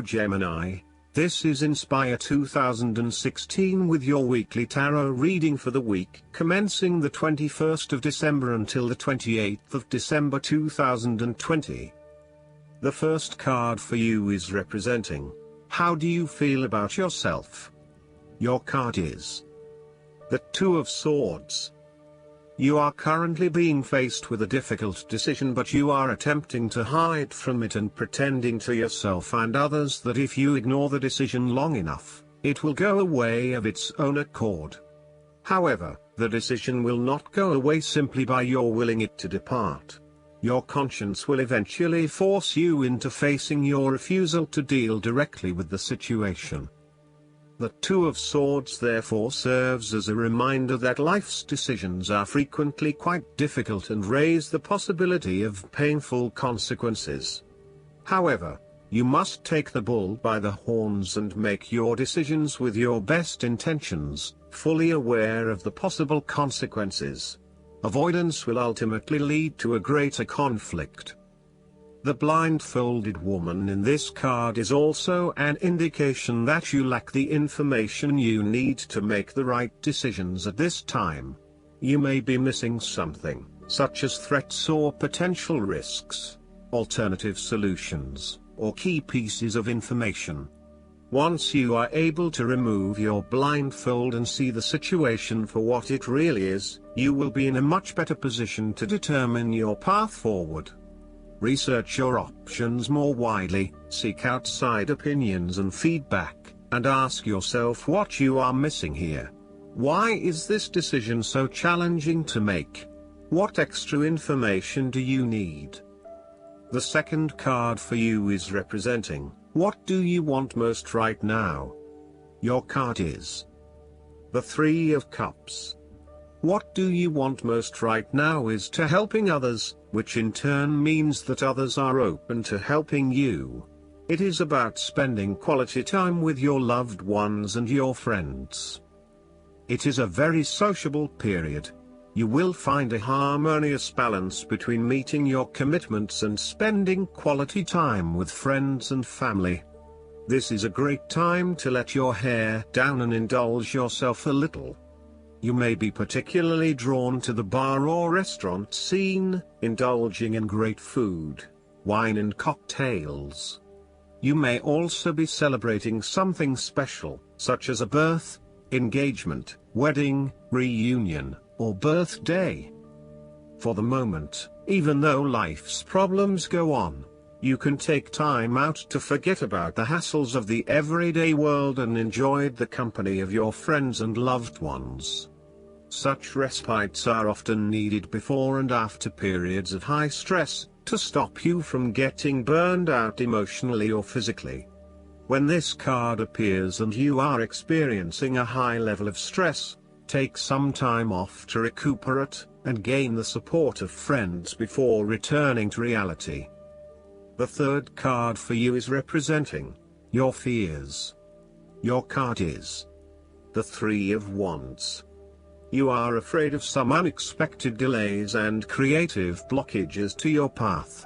Hello Gemini, this is Inspire 2016 with your weekly tarot reading for the week commencing the 21st of December until the 28th of December 2020. The first card for you is representing, how do you feel about yourself? Your card is the Two of Swords. You are currently being faced with a difficult decision, but you are attempting to hide from it and pretending to yourself and others that if you ignore the decision long enough, it will go away of its own accord. However, the decision will not go away simply by your willing it to depart. Your conscience will eventually force you into facing your refusal to deal directly with the situation. The Two of Swords therefore serves as a reminder that life's decisions are frequently quite difficult and raise the possibility of painful consequences. However, you must take the bull by the horns and make your decisions with your best intentions, fully aware of the possible consequences. Avoidance will ultimately lead to a greater conflict. The blindfolded woman in this card is also an indication that you lack the information you need to make the right decisions at this time. You may be missing something, such as threats or potential risks, alternative solutions, or key pieces of information. Once you are able to remove your blindfold and see the situation for what it really is, you will be in a much better position to determine your path forward. Research your options more widely, seek outside opinions and feedback, and ask yourself what you are missing here. Why is this decision so challenging to make? What extra information do you need? The second card for you is representing, what do you want most right now? Your card is the Three of Cups. What do you want most right now is to helping others, which in turn means that others are open to helping you. It is about spending quality time with your loved ones and your friends. It is a very sociable period. You will find a harmonious balance between meeting your commitments and spending quality time with friends and family. This is a great time to let your hair down and indulge yourself a little. You may be particularly drawn to the bar or restaurant scene, indulging in great food, wine and cocktails. You may also be celebrating something special, such as a birth, engagement, wedding, reunion, or birthday. For the moment, even though life's problems go on, you can take time out to forget about the hassles of the everyday world and enjoy the company of your friends and loved ones. Such respites are often needed before and after periods of high stress, to stop you from getting burned out emotionally or physically. When this card appears and you are experiencing a high level of stress, take some time off to recuperate, and gain the support of friends before returning to reality. The third card for you is representing your fears. Your card is the Three of Wands. You are afraid of some unexpected delays and creative blockages to your path.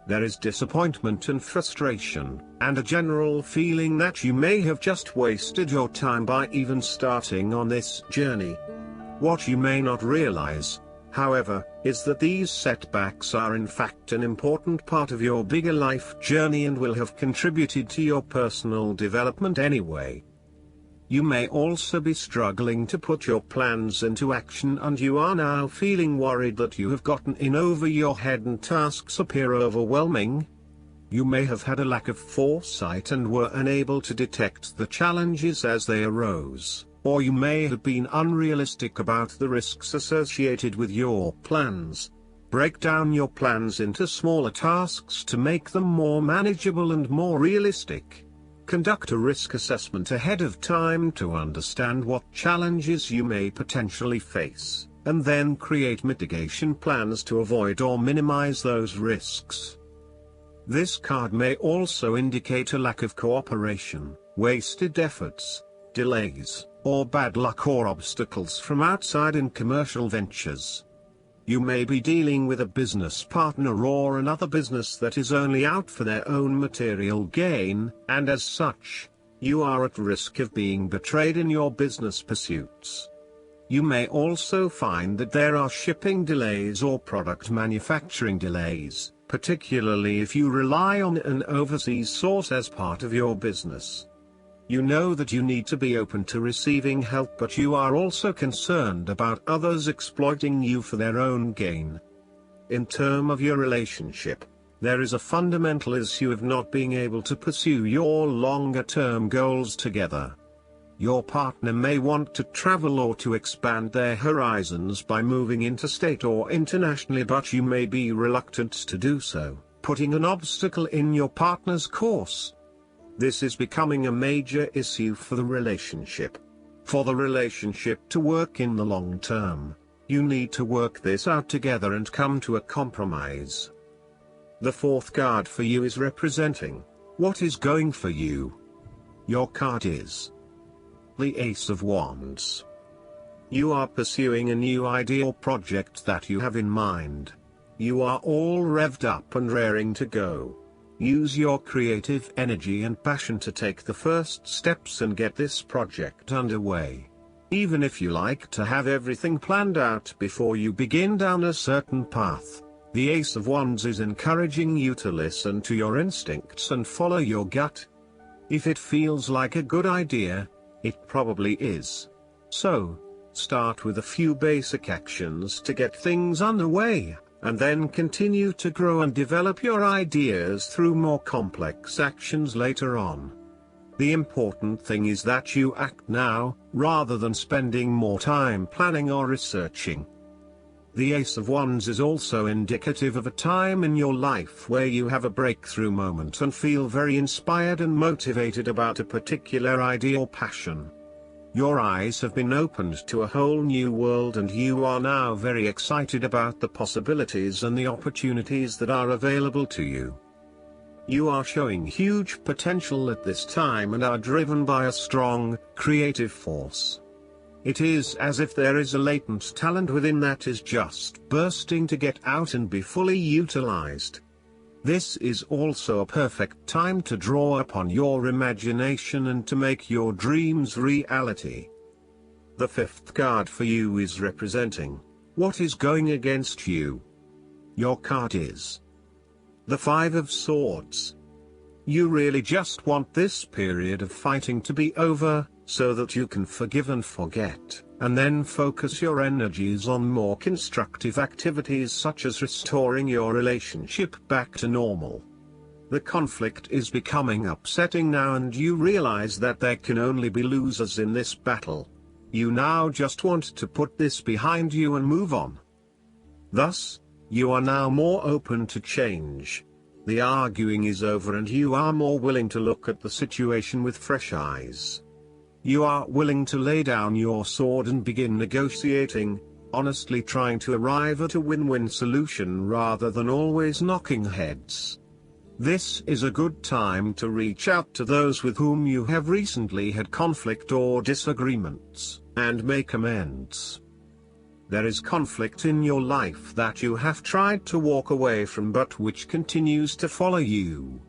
There is disappointment and frustration, and a general feeling that you may have just wasted your time by even starting on this journey. What you may not realize, however, is that these setbacks are in fact an important part of your bigger life journey and will have contributed to your personal development anyway. You may also be struggling to put your plans into action, and you are now feeling worried that you have gotten in over your head and tasks appear overwhelming. You may have had a lack of foresight and were unable to detect the challenges as they arose, or you may have been unrealistic about the risks associated with your plans. Break down your plans into smaller tasks to make them more manageable and more realistic. Conduct a risk assessment ahead of time to understand what challenges you may potentially face, and then create mitigation plans to avoid or minimize those risks. This card may also indicate a lack of cooperation, wasted efforts, delays, or bad luck or obstacles from outside in commercial ventures. You may be dealing with a business partner or another business that is only out for their own material gain, and as such, you are at risk of being betrayed in your business pursuits. You may also find that there are shipping delays or product manufacturing delays, particularly if you rely on an overseas source as part of your business. You know that you need to be open to receiving help, but you are also concerned about others exploiting you for their own gain. In terms of your relationship, there is a fundamental issue of not being able to pursue your longer-term goals together. Your partner may want to travel or to expand their horizons by moving interstate or internationally, but you may be reluctant to do so, putting an obstacle in your partner's course. This is becoming a major issue for the relationship. For the relationship to work in the long term, you need to work this out together and come to a compromise. The fourth card for you is representing what is going for you. Your card is the Ace of Wands. You are pursuing a new idea or project that you have in mind. You are all revved up and raring to go. Use your creative energy and passion to take the first steps and get this project underway. Even if you like to have everything planned out before you begin down a certain path, the Ace of Wands is encouraging you to listen to your instincts and follow your gut. If it feels like a good idea, it probably is. So, start with a few basic actions to get things underway, and then continue to grow and develop your ideas through more complex actions later on. The important thing is that you act now, rather than spending more time planning or researching. The Ace of Wands is also indicative of a time in your life where you have a breakthrough moment and feel very inspired and motivated about a particular idea or passion. Your eyes have been opened to a whole new world and you are now very excited about the possibilities and the opportunities that are available to you. You are showing huge potential at this time and are driven by a strong, creative force. It is as if there is a latent talent within that is just bursting to get out and be fully utilized. This is also a perfect time to draw upon your imagination and to make your dreams reality. The fifth card for you is representing what is going against you. Your card is the Five of Swords. You really just want this period of fighting to be over, so that you can forgive and forget, and then focus your energies on more constructive activities such as restoring your relationship back to normal. The conflict is becoming upsetting now and you realize that there can only be losers in this battle. You now just want to put this behind you and move on. Thus, you are now more open to change. The arguing is over and you are more willing to look at the situation with fresh eyes. You are willing to lay down your sword and begin negotiating, honestly trying to arrive at a win-win solution rather than always knocking heads. This is a good time to reach out to those with whom you have recently had conflict or disagreements, and make amends. There is conflict in your life that you have tried to walk away from but which continues to follow you.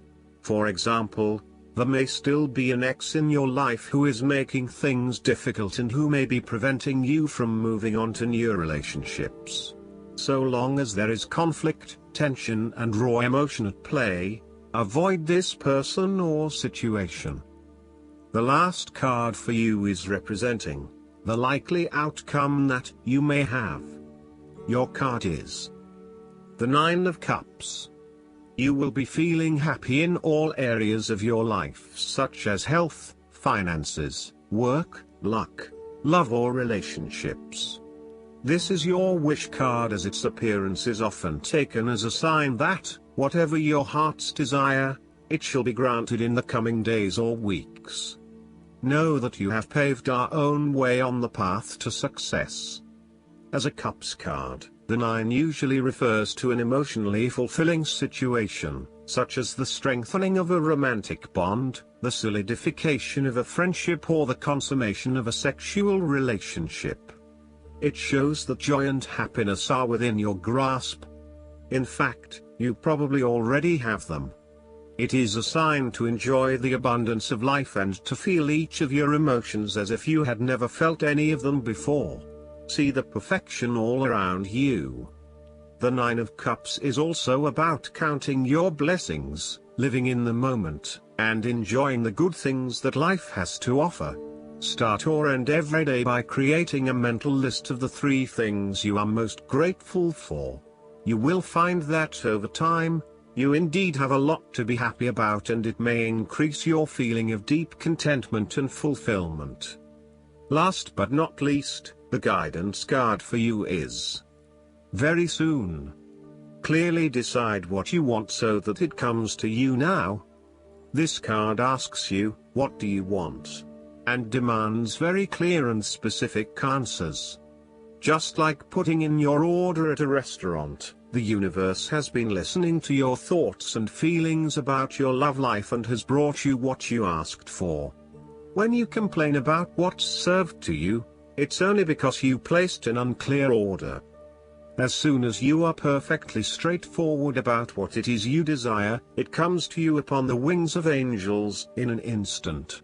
For example, there may still be an ex in your life who is making things difficult and who may be preventing you from moving on to new relationships. So long as there is conflict, tension and raw emotion at play, avoid this person or situation. The last card for you is representing the likely outcome that you may have. Your card is the Nine of Cups. You will be feeling happy in all areas of your life such as health, finances, work, luck, love or relationships. This is your wish card as its appearance is often taken as a sign that, whatever your heart's desire, it shall be granted in the coming days or weeks. Know that you have paved our own way on the path to success. As a Cups card, the 9 usually refers to an emotionally fulfilling situation, such as the strengthening of a romantic bond, the solidification of a friendship or the consummation of a sexual relationship. It shows that joy and happiness are within your grasp. In fact, you probably already have them. It is a sign to enjoy the abundance of life and to feel each of your emotions as if you had never felt any of them before. See the perfection all around you. The Nine of Cups is also about counting your blessings, living in the moment, and enjoying the good things that life has to offer. Start or end every day by creating a mental list of the 3 things you are most grateful for. You will find that over time, you indeed have a lot to be happy about, and it may increase your feeling of deep contentment and fulfillment. Last but not least, the guidance card for you is very soon. Clearly decide what you want so that it comes to you now. This card asks you, what do you want? And demands very clear and specific answers. Just like putting in your order at a restaurant, the universe has been listening to your thoughts and feelings about your love life and has brought you what you asked for. When you complain about what's served to you, it's only because you placed an unclear order. As soon as you are perfectly straightforward about what it is you desire, it comes to you upon the wings of angels in an instant.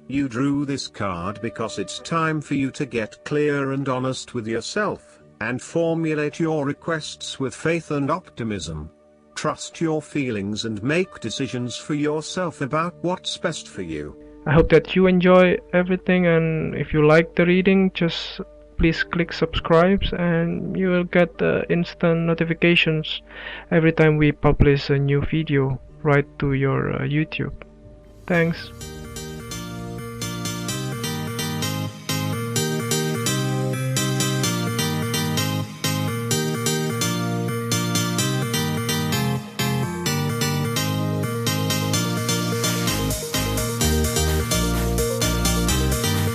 You drew this card because it's time for you to get clear and honest with yourself, and formulate your requests with faith and optimism. Trust your feelings and make decisions for yourself about what's best for you. I hope that you enjoy everything, and if you like the reading, just please click subscribe and you will get instant notifications every time we publish a new video right to your YouTube. Thanks.